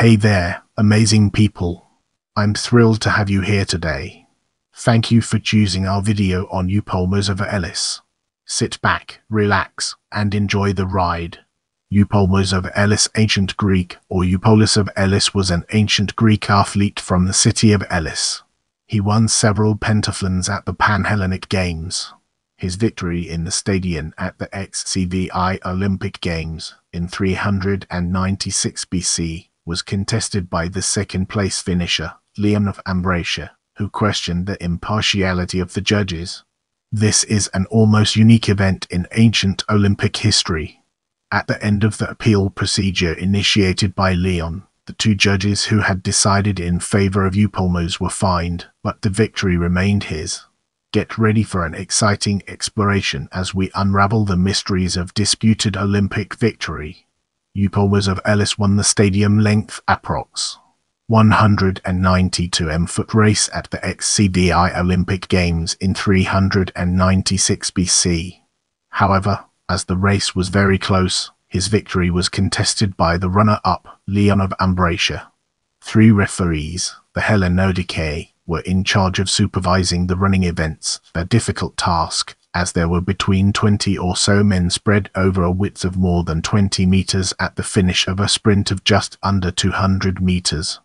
Hey there, amazing people. I'm thrilled to have you here today. Thank you for choosing our video on Eupolemos of Elis. Sit back, relax, and enjoy the ride. Eupolemos of Elis, ancient Greek, or Eupolis of Elis, was an ancient Greek athlete from the city of Elis. He won several pentathlons at the Panhellenic Games. His victory in the stadion at the XCVI Olympic Games in 396 BC was contested by the second-place finisher, Leon of Ambracia, who questioned the impartiality of the judges. This is an almost unique event in ancient Olympic history. At the end of the appeal procedure initiated by Leon, the two judges who had decided in favor of Eupolemos were fined, but the victory remained his. Get ready for an exciting exploration as we unravel the mysteries of disputed Olympic victory. Eupolemos of Elis won the stadium-length approx. 192 foot race at the XCVI Olympic Games in 396 BC. However, as the race was very close, his victory was contested by the runner-up, Leon of Ambracia. 3 referees, the Panhellenic, were in charge of supervising the running events, a difficult task, as there were between 20 or so men spread over a width of more than 20 meters at the finish of a sprint of just under 200 meters.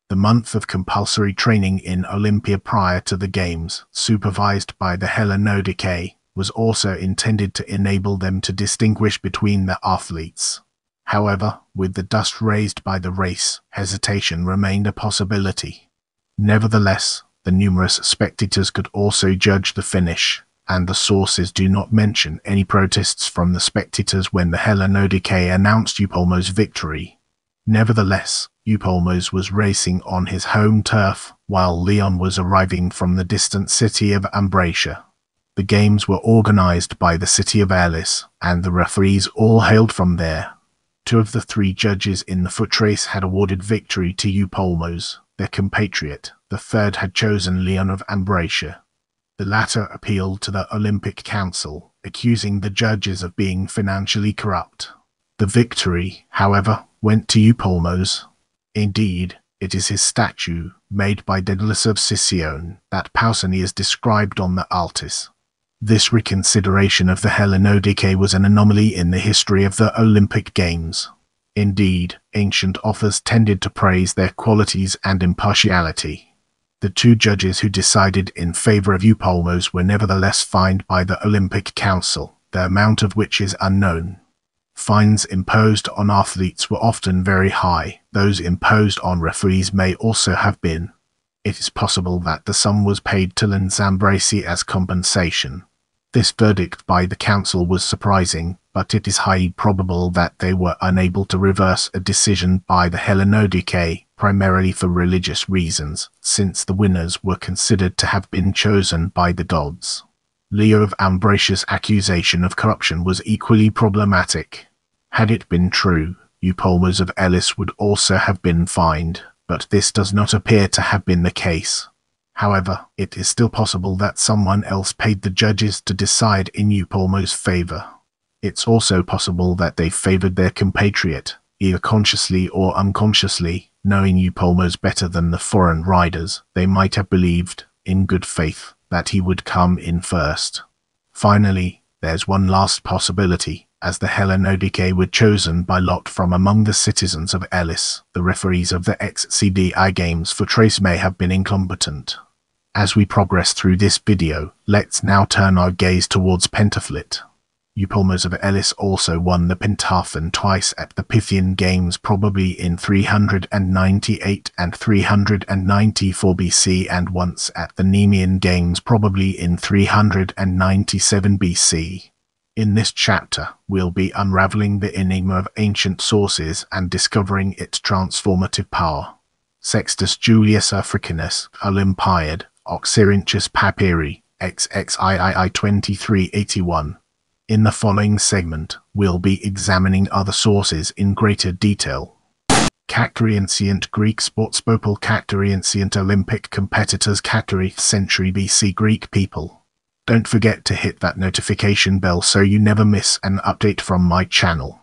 The month of compulsory training in Olympia prior to the Games, supervised by the Panhellenic, was also intended to enable them to distinguish between the athletes. However, with the dust raised by the race, hesitation remained a possibility. Nevertheless, the numerous spectators could also judge the finish, and the sources do not mention any protests from the spectators when the Panhellenic announced Eupolemos' victory. Nevertheless, Eupolemos was racing on his home turf, while Leon was arriving from the distant city of Ambracia. The games were organized by the city of Elis, and the referees all hailed from there. 2 of the 3 judges in the foot race had awarded victory to Eupolemos, their compatriot. The third had chosen Leon of Ambracia. The latter appealed to the Olympic Council, accusing the judges of being financially corrupt. The victory, however, went to Eupolemos. Indeed, it is his statue, made by Daedalus of Sicyon, that Pausanias described on the Altis. This reconsideration of the Panhellenic was an anomaly in the history of the Olympic Games. Indeed, ancient authors tended to praise their qualities and impartiality. The 2 judges who decided in favor of Eupolemos were nevertheless fined by the Olympic Council, the amount of which is unknown. Fines imposed on athletes were often very high. Those imposed on referees may also have been. It is possible that the sum was paid to Ambracia as compensation. This verdict by the council was surprising, but it is highly probable that they were unable to reverse a decision by the Panhellenic, primarily for religious reasons, since the winners were considered to have been chosen by the gods. Leo of Ambracia's accusation of corruption was equally problematic. Had it been true, Eupolemos of Elis would also have been fined, but this does not appear to have been the case. However, it is still possible that someone else paid the judges to decide in Eupolemos' favor. It's also possible that they favored their compatriot, either consciously or unconsciously. Knowing Eupolemos better than the foreign riders, they might have believed, in good faith, that he would come in first. Finally, there's one last possibility. As the Panhellenic were chosen by lot from among the citizens of Elis, the referees of the XCVI Games foot race may have been incompetent. As we progress through this video, let's now turn our gaze towards pentathlon. Eupolemos of Elis also won the pentathlon twice at the Pythian Games, probably in 398 and 394 BC, and once at the Nemean Games, probably in 397 BC. In this chapter, we'll be unraveling the enigma of ancient sources and discovering its transformative power. Sextus Julius Africanus, Olympiad, Oxyrhynchus Papyri, XXIII 2381. In the following segment, we'll be examining other sources in greater detail. Character ancient Greek sports people, character ancient Olympic competitors, character century BC Greek people. Don't forget to hit that notification bell so you never miss an update from my channel.